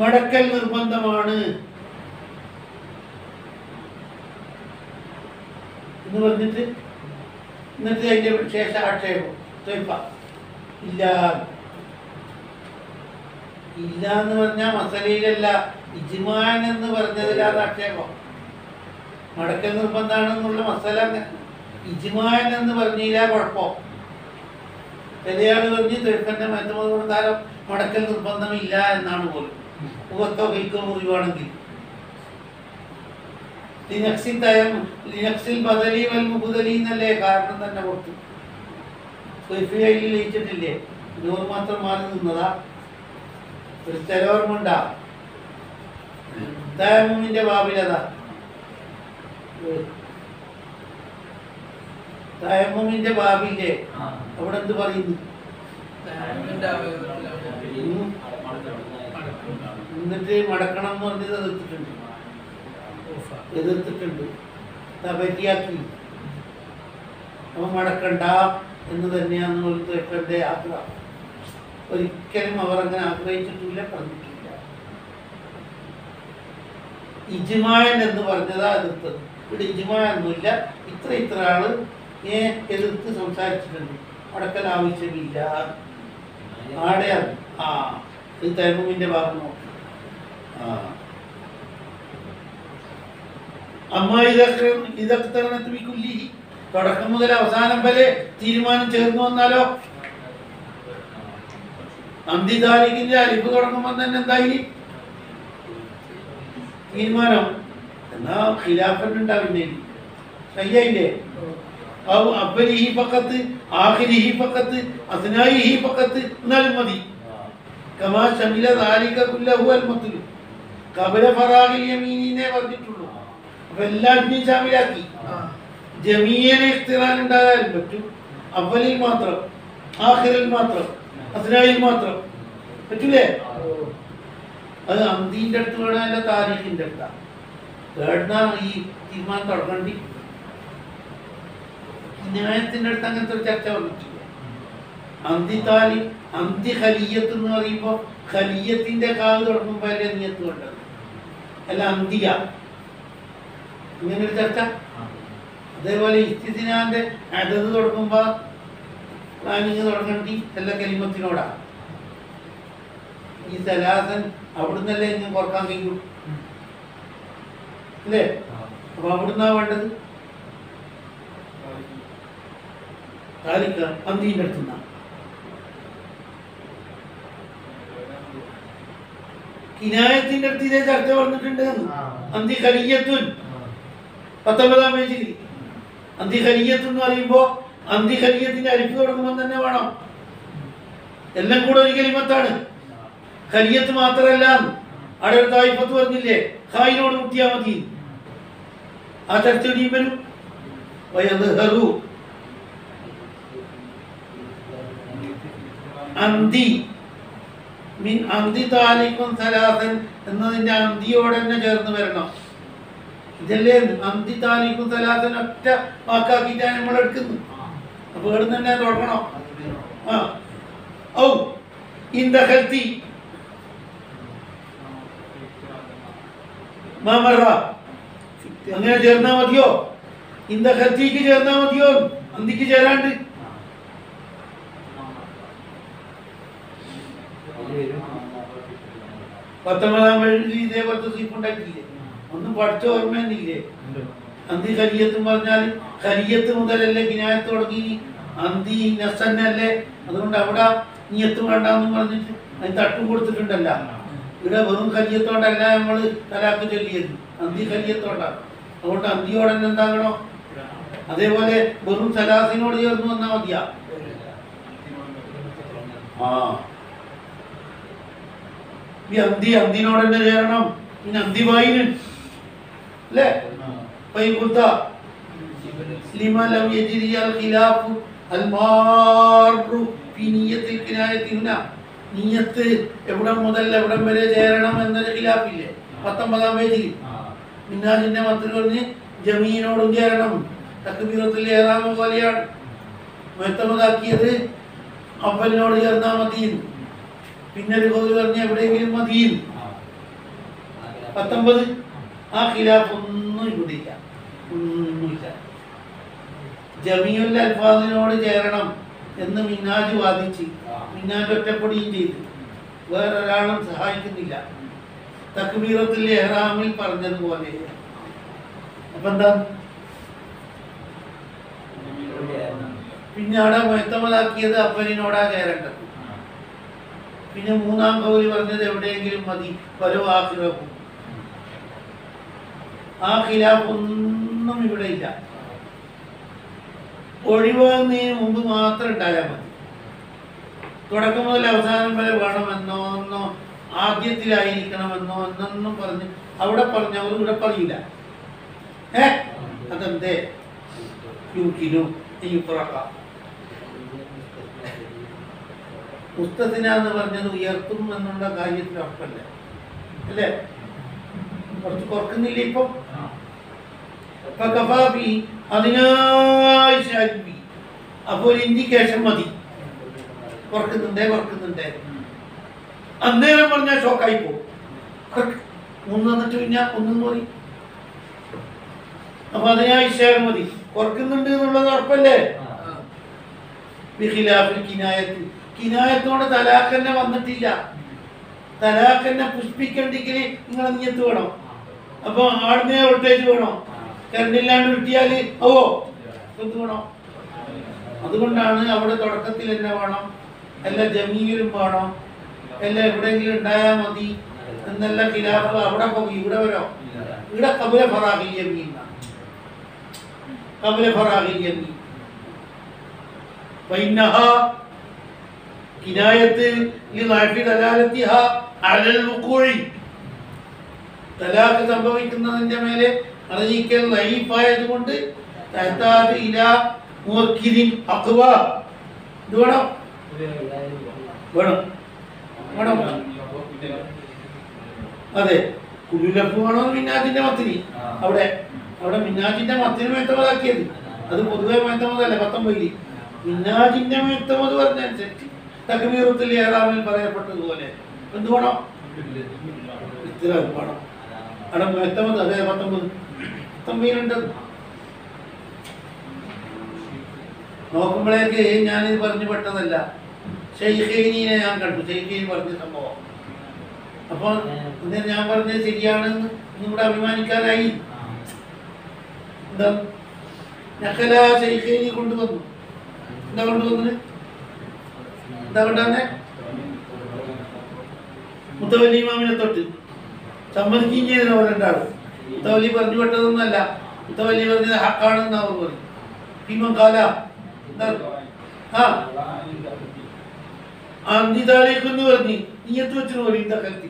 മടക്കൽ നിർബന്ധമാണ് എന്ന് പറഞ്ഞിട്ട് എന്നിട്ട് അതിന്റെ ശേഷം ആക്ഷേപം ഇല്ല ഇല്ല എന്ന് പറഞ്ഞാൽ മസലയിലല്ല, ഇജ്മാൻ എന്ന് പറഞ്ഞതിലാണ് ആക്ഷേപം. മടക്കൽ നിർബന്ധമാണെന്നുള്ള മസല ഇജ്മാൻ എന്ന് പറഞ്ഞില്ല കുഴപ്പം. ചിലയാൾ പറഞ്ഞ് തെഴുക്കന്റെ മറ്റുപ്രകാരം മടക്കൽ നിർബന്ധമില്ല എന്നാണ് പോലും. മുഖത്തോ കൈക്കോ മുറിവാണെങ്കിൽ ലിനക്സിൽ ബദലി വൽ മുബദലി എന്നല്ലേ കാരണം തന്നെ കൊടുത്തു. സ്വൈഫിയയിൽ ലയിച്ചിട്ടില്ലേ? നൂറ് മാത്രം മാറി നിന്നതാ. ഒരു സ്ഥലോർമുണ്ടാ തയമ്മുമിന്റെ ബാബിലതാ. തയമ്മുമിന്റെ ബാബില്ലേ അവിടെ എന്ത് പറയുന്നു? എന്നിട്ട് മടക്കണം എന്ന് പറഞ്ഞത് എതിർത്തിട്ടുണ്ട് പറ്റിയാക്കി. അപ്പൊ മടക്കണ്ട എന്ന് തന്നെയാണ് കേൾക്കേണ്ട ആഗ്രഹം. ഒരിക്കലും അവർ അങ്ങനെ ആഗ്രഹിച്ചിട്ടില്ല, പറഞ്ഞിട്ടില്ല. ഇജ്മാൻ എന്ന് പറഞ്ഞതാ എതിർത്തത്. ഇവിടെ ഇജ്മാൻ ഒന്നുമില്ല. ഇത്ര ആള് എതിർത്ത് സംസാരിച്ചിട്ടുണ്ട്. മടക്കൽ ആവശ്യമില്ല. ആടെയാണ് ഇത് തൈമുമിന്റെ ഭാഗം നോക്കി. അമ്മ ഇതൊക്കെ തുടക്കം മുതൽ അവസാനം വരെ തീരുമാനം ചേർന്ന് വന്നാലോ? അന്തിദാലിക്കിന്റെ അലിഫ് തുടങ്ങുമ്പോൾ തന്നെ എന്തായി തീരുമാനം? എന്നാ ഖിലാഫൻ ഉണ്ടാവില്ലേ? ശരിയായില്ലേ? അവലിഹി ഫഖത്ത്, ആഖിരിഹി ഫഖത്ത്, അസ്നായിഹി ഫഖത്ത് എന്നാലും മതി. കമാ ശമില ദാലിക കുല്ലഹു അൽ മത്ലു ഖബല ഫറാഗിൽ യമീനിനെ പറഞ്ഞിട്ടുള്ളൂ. അപ്പൊ എല്ലാത്തിനെയും ശാമിലാക്കി. ജമീഅനെ ഇഖ്തിറാൻ ഉണ്ടാകാനും പറ്റും. അവലിൽ മാത്രം, ആഖിറിൽ മാത്രം, അസ്നായിൽ മാത്രം പറ്റൂലേ? അത് അന്തിന്റെ അടുത്ത് വേണമല്ല താരീഖിന്റെ അടുത്താ കേട്ടാണ് ഈ തീരുമാനം തുടങ്ങണ്ടി. ന്യായത്തിന്റെ അടുത്ത് അങ്ങനത്തെ ഒരു ചർച്ച വന്നിട്ടില്ല. അന്തി ഖലിയത്ത് എന്ന് പറയുമ്പോ ഖലിയത്തിന്റെ കാവ് തുടങ്ങുമ്പോ അല്ലേ നിയത്ത് വേണ്ടത്? അല്ല അന്തിയ ഇങ്ങനൊരു ചർച്ച. അതേപോലെ ഇസ്തിസ്നാന്റെ അതത് തുടങ്ങുമ്പോ പ്ലാനിങ് തുടങ്ങണ്ടി എല്ലാ കലിമത്തിനോടാ. ഈ സലാസൻ അവിടുന്നല്ലേ ഇങ്ങനെ കുറക്കാൻ കഴിയൂ അല്ലേ? അപ്പൊ അവിടുന്നാ വേണ്ടത് അന്തിന്റെ അടുത്തുനിന്നാ. കിനായത്തിന്റെ അടുത്ത് ഇതേ ചർച്ച വന്നിട്ടുണ്ട്. അന്തി ഖലിയത്തുൻ 19-ാം പേജിൽ അന്തി ഖലിയത്ത് എന്ന് പറയുമ്പോ അന്തി ഖലിയത്തിന്റെ അരിപ്പ് തുടങ്ങുമ്പോൾ തന്നെ വേണം. എല്ലാം കൂടെ ഒരു കലിമത്താണ്. ഖലിയത്ത് മാത്രമല്ല. അവിടെ ഒരു തായിഫത്ത് പറഞ്ഞില്ലേ? ഖായിനോട് മുട്ടിയാ മതി. ആ ചർച്ച ഇടിയും വരും. വയദ്ഹറു അന്തി മിൻ അന്തി താലിക്കും സലാസൻ എന്നതിന്റെ അന്തിയോടെ തന്നെ ചേർന്ന് വരണം. ഇതല്ലേ അന്തി താലിക്കും സലാസൻ ഒറ്റ വാക്കാക്കിയിട്ടാണ് നമ്മൾ എടുക്കുന്നത്. അപ്പൊ ഇവിടെ തന്നെ തുടങ്ങണം. ഔ ഇന്ദഖൽതി മാമറ അങ്ങനെ ചേർന്നാ മതിയോ? ഇന്ദഖൽതിക്ക് ചേർന്നാ മതിയോ? അന്തിക്ക് ചേരാണ്ട് 19-ാം പേജിൽ ഇതേപോലത്തെ സീഫ് ഉണ്ടാക്കിയില്ലേ? ഒന്നും പഠിച്ച ഓർമ്മയൊന്നുമില്ലേ? അന്തി ഖലിയത്തും പറഞ്ഞാൽ ഖലിയത്ത് മുതലല്ലേ കിനായത്ത് തുടങ്ങി, അന്തി നസന്നല്ലേ. അതുകൊണ്ട് അവിടെ നിയത്ത് വേണ്ടെന്നും പറഞ്ഞിട്ട് അതിന് തട്ടും കൊടുത്തിട്ടുണ്ടല്ല. ഇവിടെ വെറും ഖലിയത്തോടല്ല നമ്മൾ തലാക്ക് ചൊല്ലിയത്, അന്തി ഖലിയത്തോടാണ്. അതുകൊണ്ട് അന്തിയോടെ തന്നെ എന്താകണോ? അതേപോലെ വെറും സലാസിനോട് ചേർന്ന് വന്നാൽ മതിയാ. ഈ അന്തിനോട് തന്നെ ചേരണം. പിന്നെ അന്തിവായിന് അല്ലേ? നീയത്ത് എവിടം മുതൽ എവിടം വരെ ചേരണം എന്നൊരു ഖിലാഫില്ലേ 19-ാം പേജിൽ. മിന്നാജിന്റെ മത്തിൽ പറഞ്ഞ് ജമീനോടും ചേരണം. തക്ബീറത്തുൽ ഇഹ്റാം പോലെയാണ് മുഅത്തമദാക്കിയത്, അവലിനോട് ചേർന്നാൽ മതിയും. പിന്നെ ഒരു കൗല് പറഞ്ഞ എവിടെയെങ്കിലും മതിയും. 19 ആ ഖിലാഫ് ഒന്നും ഇവിടില്ല, ഒന്നുമില്ല. ജമീഉൽ അൽഫാദിനോട് ചേരണം എന്ന് മിന്നാജ് വാദിച്ച് മിന്നാജ് ഒറ്റപ്പെടുകയും ചെയ്തു. വേറൊരാളും സഹായിക്കുന്നില്ല. തക്ബീറത്തുൽ ഇഹ്റാമിൽ പറഞ്ഞതുപോലെ. അപ്പൊ എന്താ പിന്നെ അവിടെ മുഅത്തമദാക്കിയത് അവലിനോടാ ചേരേണ്ടത്. പിന്നെ 3-ാം കൗല് പറഞ്ഞത് എവിടെയെങ്കിലും മതി, പല ആഖിറഹു. ആ ഖിലാഫ് ഒന്നും ഇവിടെ ഇല്ല. ഒഴിവാകുന്നതിന് മുമ്പ് മാത്രം ഉണ്ടായാൽ മതി. തുടക്കം മുതൽ അവസാനം വരെ വേണമെന്നോ എന്നോ ആദ്യത്തിലായിരിക്കണമെന്നോ എന്നൊന്നും പറഞ്ഞ് അവിടെ പറഞ്ഞവർ ഇവിടെ പറയില്ല. അതെന്തേ? മുസ്തസിനാന്ന് പറഞ്ഞത് ഉയർത്തും എന്നുള്ള കാര്യത്തിൽ ഉറപ്പല്ല അല്ലേ? കുറച്ച് കുറക്കുന്നില്ല ഇപ്പൊ. അപ്പോൾ ഇൻഡിക്കേഷൻ മതി. കുറക്കുന്നുണ്ടേ അന്നേരം പറഞ്ഞാൽ ഷോക്കായി പോകും. എന്നിട്ട് പിന്നെ ഒന്നെന്ന് പറയും. അപ്പൊ അതിനായി മതി. കുറക്കുന്നുണ്ട് എന്നുള്ളത് ഉറപ്പല്ലേ? കിനായത്തോടെ തലാഖന്നെ വന്നിട്ടില്ല. തലാഖന്നെ പുഷ്പിക്കണ്ടെങ്കിൽ നിങ്ങളെ നിയത്ത് വേണം. അപ്പൊ ആടുന്നേ വോൾട്ടേജ് വേണം. കറണ്ടില്ലാണ്ട് കിട്ടിയാല് വേണം. അതുകൊണ്ടാണ് അവിടെ തുടക്കത്തിൽ തന്നെ വേണം, എല്ലാ ജമീലും വേണം, എല്ലാം എവിടെയെങ്കിലും ഉണ്ടായാൽ മതി എന്നല്ല ഖിലാഫ്. അവിടെ പോയി ഇവിടെ വരോ? ഇവിടെ ഖബല ഫറാഖിൽ യമീൻ, ഖബല ഫറാഖിൽ യമീൻ. ഫഇന്നഹാ കിനായത്ത് ലിളഅഫി ദലാലത്തിഹാ അലൽ വുഖൂഇ. തലാഖ് സംഭവിക്കുന്നതിന്റെ മേലെ അറിയിക്കൽ ലൈഫായതുകൊണ്ട് തഹ്താജു ഇലാ മുഅക്കിദിൻ അഖ്വാ. ഇത് വേണം. അതെ, കുലുലഫ് വേണോ? മിന്നാജിന്റെ മത്തിന് അവിടെ മിന്നാജിന്റെ മത്തിന് മുഅത്തമദാക്കിയത്. അത് പൊതുവെ മുഅത്തമദല്ല 19-ൽ. മിന്നാജിന്റെ മുഅത്തമദ് പറഞ്ഞനുസരിച്ച് തക്ബീറത്തുൽ ഇഹ്റാമിൽ പറയപ്പെട്ടതുപോലെ എന്ത് വേണം? ഇഖ്തിറാർ വേണം. അവിടെ മുഅത്തമദ് അതെ 19 നോക്കുമ്പോഴേക്ക് ഞാനിത് പറഞ്ഞു പെട്ടതല്ല. ഷെയ്ഖൈനിനെ ഞാൻ കണ്ടു. ഷെയ്ഖൈനി പറഞ്ഞ സംഭവം. അപ്പോൾ ഞാൻ പറഞ്ഞത് ശരിയാണെന്ന് നിങ്ങളുടെ അഭിമാനിക്കാനായി. എന്താ നഖല ഷെയ്ഖൈനി കൊണ്ടുവന്നു. എന്താ കൊണ്ടുവന്നത്? എന്താ കൊണ്ടുവന്നേ? മുത്തവല്ലി ഇമാമിനെ തൊട്ട് സമ്മതിക്കുകയും ചെയ്തതിന് അവർ രണ്ടാളും. മുത്തവല്ലി പറഞ്ഞു പെട്ടതൊന്നല്ല. മുത്തവല്ലി പറഞ്ഞത് ഹക്കാണെന്ന് അവർ പറഞ്ഞു. ഭീമൻ കാല അന്തിതാലേക്കെന്ന് പറഞ്ഞ് നീയത്ത് വെച്ചു പോലെ ഇന്ത കൽത്തി.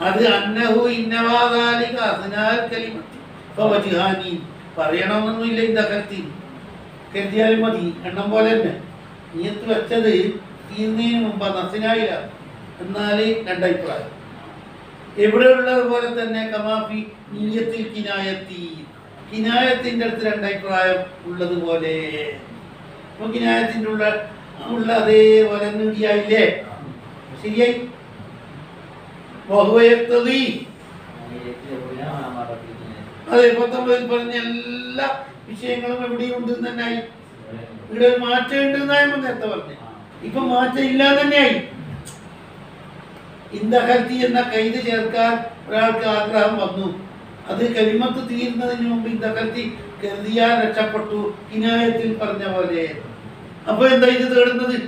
അത് അന്നഹു ഇന്നവാദാലിക അസ്നാൽ കലിമത്തി ഫവജ്ഹാനി പറയണമെന്നൊന്നുമില്ല. ഇന്ത കൽത്തി കരുതിയാലും മതി, എണ്ണം പോലെ തന്നെ. നീയത്ത് വെച്ചത് തീർന്നതിന് മുമ്പ് നസിനായില്ല. എന്നാല് രണ്ടഭിപ്രായം. എവിടെ ഉള്ളതുപോലെ തന്നെ കമാഫി നീയത്തിൽ കിനായത്തിന്റെ അടുത്ത് രണ്ടഭിപ്രായം ഉള്ളതുപോലെ കിനായത്തിന്റെ ഉള്ള അതേപോലെ നീടിയായില്ലേ? ശരിയായി. അതെ, 19-ൽ പറഞ്ഞ എല്ലാ വിഷയങ്ങളും എവിടെയും ഉണ്ട് തന്നെയായി. ഇവിടെ ഒരു മാറ്റം ഉണ്ട് എന്നായി നേരത്തെ പറഞ്ഞു. ഇപ്പൊ മാറ്റം ഇല്ലാതെ തന്നെയായി. ഇന്ദഖൽതി എന്ന കൈത് ചേർക്കാൻ ഒരാൾക്ക് ആഗ്രഹം വന്നു. അത് കലിമത്ത് തീരുന്നതിന് മുമ്പ് ഇന്ദഖൽതി കരുതിയാൽ രക്ഷപ്പെട്ടു, കിനായത്തിൽ പറഞ്ഞ പോലെ. അപ്പൊ എന്താ ഇത് തേടുന്നത്?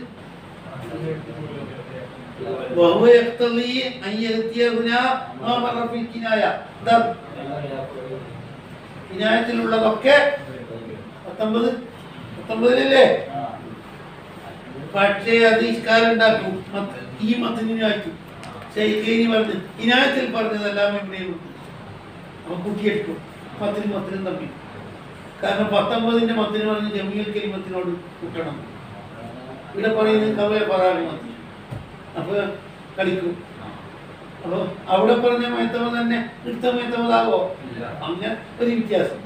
കിനായത്തിലുള്ളതൊക്കെ 19 പക്ഷേ അത് ഇഷ്കാരം ഉണ്ടാക്കും ഈ മത്തിനായിട്ട്. പറഞ്ഞു ഇനായത്തിൽ പറഞ്ഞതെല്ലാം എവിടെയുണ്ട്, അവൻ കൂട്ടിയെടുക്കും മത്തിനും തമ്മിൽ. കാരണം 19ന്റെ മത്തിന് പറഞ്ഞ് ജമീൽ കലിമത്തിനോട് കൂട്ടണം. ഇവിടെ പറയുന്നത് കവല പറയാൻ മത്തി, അപ്പൊ കളിക്കും. അപ്പൊ അവിടെ പറഞ്ഞ മയത്തമ തന്നെ എടുത്ത മയത്തമതാവോ? അങ്ങനെ ഒരു വ്യത്യാസം.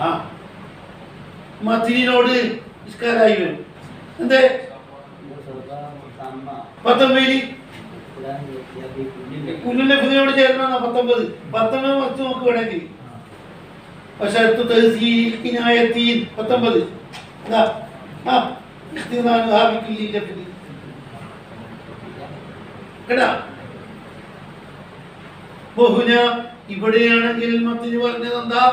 ആ മത്തിനോട് ഇഷ്കാരായി വരും. എന്തേ 19 കുല്ലുനോട് ചേർന്ന 19 മറിച്ച് നോക്ക് വേണമെങ്കിൽ. പക്ഷെ 19 ബഹുന ഇവിടെയാണെങ്കിൽ മത്തിന് പറഞ്ഞത് എന്താ?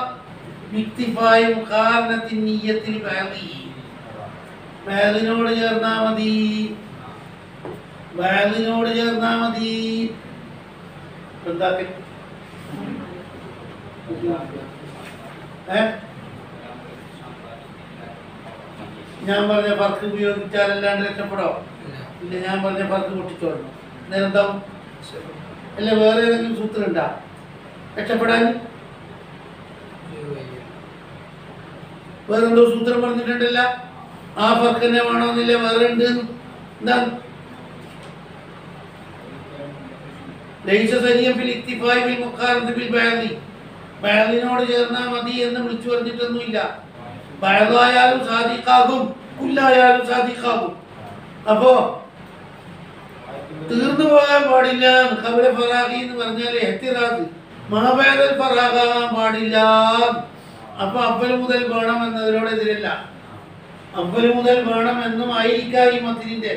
ബാലിനോട് ചേർന്നാ മതി, ബാലിനോട് ചേർന്നാ മതി. എന്താക്കി ഞാൻ പറഞ്ഞ ഫർക്ക് ഉപയോഗിച്ചാൽ അല്ലാണ്ട് രക്ഷപ്പെടോ? ഇല്ല, ഞാൻ പറഞ്ഞ ഫർക്ക് പൊട്ടിച്ചോളണം. എന്താവും? അല്ല വേറെ ഏതെങ്കിലും സൂത്രം ഉണ്ടാ രക്ഷപ്പെടാൻ? വേറെന്തോ സൂത്രം പറഞ്ഞിട്ടുണ്ടല്ല, ആ ഫർക്ക് തന്നെ വേണമെന്നില്ല, വേറെ ഉണ്ട്. എന്താ? ബഅദിനോട് ചേർന്നാ മതി എന്ന് വിളിച്ചു പറഞ്ഞിട്ടൊന്നുമില്ല. ബഅദായാലും സാദിഖാകും, കുല്ലായാലും സാദിഖാകും. അപ്പോ തീർന്നു പോകാൻ പാടില്ല. ഖബല ഫറാഖി എന്ന് പറഞ്ഞാൽ ഇഹ്തിറാസ്, മാബഅദൽ ഫറാഖാകാൻ പാടില്ല. അപ്പൊ അവ്വൽ മുതൽ വേണം എന്നതിനോട് എതിരല്ല. അവ്വൽ മുതൽ വേണം എന്നും ആയിരിക്കാം ഈ മത്തിനിന്റെ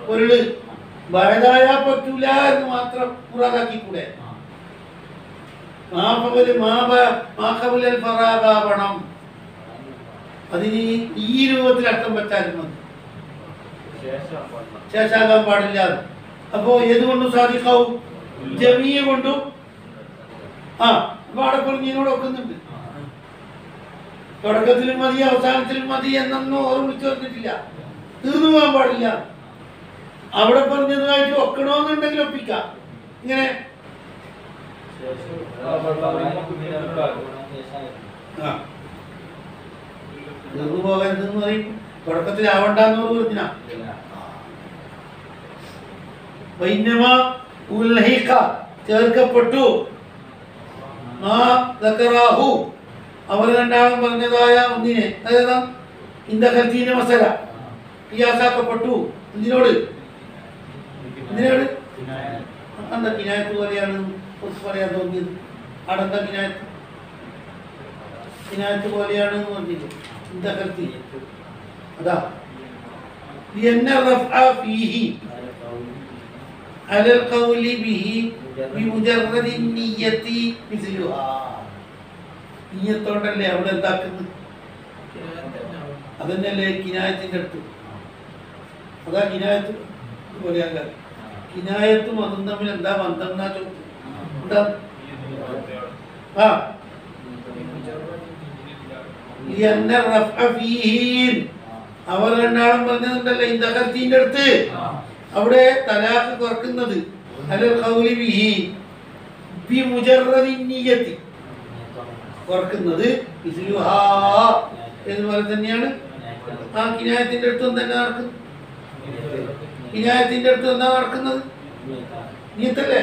പൊരുള്. ബഅദായാ പറ്റൂല എന്ന് മാത്രം മുറാദാക്കിക്കൂടെ? ഫറാഖാവണം. അതിന് ഈ രൂപത്തിൽ അർത്ഥം വെച്ചാലും മതി, ശേഷാകാൻ പാടില്ല. അപ്പോ ഏതുകൊണ്ടും സാധിക്കാവും, ജമീയ കൊണ്ടും. അപ്പൊ അവിടെ പറഞ്ഞതിനോട് ഒക്കുന്നുണ്ട്. തുടക്കത്തിലും മതി അവസാനത്തിലും മതി എന്നൊന്നും ഓർമ്മിച്ചു വന്നിട്ടില്ല. തീർന്നു പോകാൻ പാടില്ല. അവിടെ പറഞ്ഞതുമായിട്ട് ഒക്കണമെന്നുണ്ടെങ്കിൽ ഒപ്പിക്കാം. ഇങ്ങനെ തീർന്നു പോകരുതെന്ന് പറയും. തുടക്കത്തിൽ ആവണ്ടെന്ന് പറഞ്ഞ ചേർക്കപ്പെട്ടു. അവർ രണ്ടാളും പറഞ്ഞതായ ഒന്നിനെ, അതായത് ഇന്ദഖൽത്തിന്റെ മസല ഖിയാസാക്കപ്പെട്ടു. എന്തിനോട്? എന്തിനോട്? എന്താ കിനായത്ത് പോലെയാണ് പറയാൻ തോന്നിയത്? അടക്ക കിനായത്ത് പോലെയാണ് പറഞ്ഞില്ലേ ഇന്ദഖൽത്തി. അതാ على القول به بمجرد النية مثلها. നിയ്യത്തോണ്ടല്ലേ അവിടെ എന്താക്കുന്നത്? അതന്നെയല്ലേ കിനായത്തിന്റെ അടുത്ത്. അതാ കിനായത്ത് പോലെയാകാൻ. കിനായത്തും അതും തമ്മിൽ എന്താ ബന്ധം എന്നാ ചോദിച്ചു. എന്താ? അവർ രണ്ടാളും പറഞ്ഞതുണ്ടല്ലേ ഇന്ദഖൽത്തിന്റെ അടുത്ത്. അവിടെ തലാഖ് കുറക്കുന്നത് അലൽ ഖൗലി ബിഹി ബി മുജറദി നിയ്യത്തി കുറക്കുന്നത് ഇസ്ലുഹാ എന്നുപോലെ തന്നെയാണ്. ആ കിനായത്തിന്റെ അടുത്തും തന്നെ നടക്കുന്നത്. കിനായത്തിന്റെ അടുത്ത് എന്താ നടക്കുന്നത്? നിയ്യത്തല്ലേ?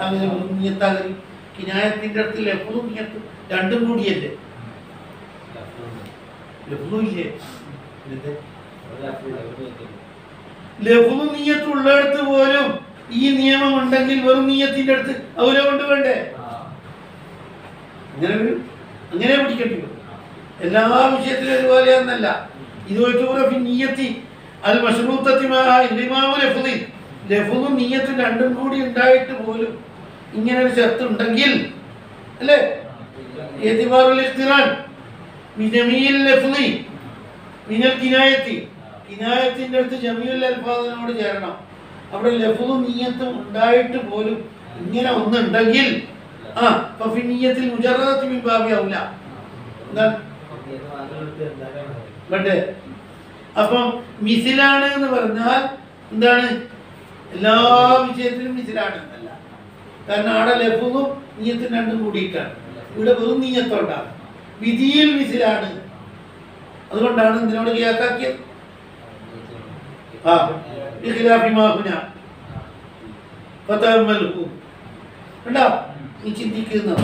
അങ്ങനെ നിയ്യത്താകരി. കിനായത്തിന്റെ അടുത്ത് ലഫ്ളും നിയ്യത്തും രണ്ടും കൂടിയല്ലേ? ലഫ്ളും ഇല്ലേ? ലഫ്ളും നിയ്യത്തും ഉള്ളിടത്ത് പോലും ഈ നിയമം ഉണ്ടെങ്കിൽ വെറും നിയ്യത്തിന്റെ അടുത്ത് അവരെ കൊണ്ട് വേണ്ടേ? അങ്ങനെ പിടിക്കേണ്ടി വരും. എല്ലാ വിഷയത്തിലും ഒരുപോലെ ഒന്നല്ല. ഇത് നിയ്യത്തി അൽ മശ്റൂത്തത്തി മാഅ ഇൻദിമാമു ലഫ്ളി ലഫ്ളും നിയ്യത്തും രണ്ടും കൂടി ഉണ്ടായിട്ട് പോലും ഇങ്ങനെ ഒരു ഷർത്ത് ഉണ്ടെങ്കിൽ അല്ലേ ഇഅ്തിബാറുൽ ഇഖ്തിറാൻ ബിജമീഇൽ ലഫ്ളി മിനൽ കിനായത്തി കിനായത്തിന്റെ അടുത്ത് ജമീഉൽ അൽഫാദിനോട് ചേരണം. അവിടെ ലഫ്ളും നിയ്യത്തും ഉണ്ടായിട്ട് പോലും ഇങ്ങനെ ഒന്നുണ്ടെങ്കിൽ ഫഫി നിയ്യത്തിൽ മുജറദത്തി മിൻ ബാബി ഔല വേണ്ടേ. അപ്പം മിസിലാണ് എന്ന് പറഞ്ഞാൽ എന്താണ്? എല്ലാ വിഷയത്തിലും മിസിലാണ് എന്നല്ല. കാരണം അവിടെ ലഫ്ളും നിയ്യത്തും രണ്ടും കൂടിയിട്ടാണ്. ഇവിടെ വെറും നിയ്യത്തോണ്ടാണ്. വിധിയിൽ മിസിലാണ്. അതുകൊണ്ടാണ് എന്തിനോട് ഖിയാസാക്കിയത്? ബിഖിലാഫി മാ ഹുനാ ഫതഅമ്മൽഹു. കണ്ടോ? നീ ചിന്തിക്കുന്നു.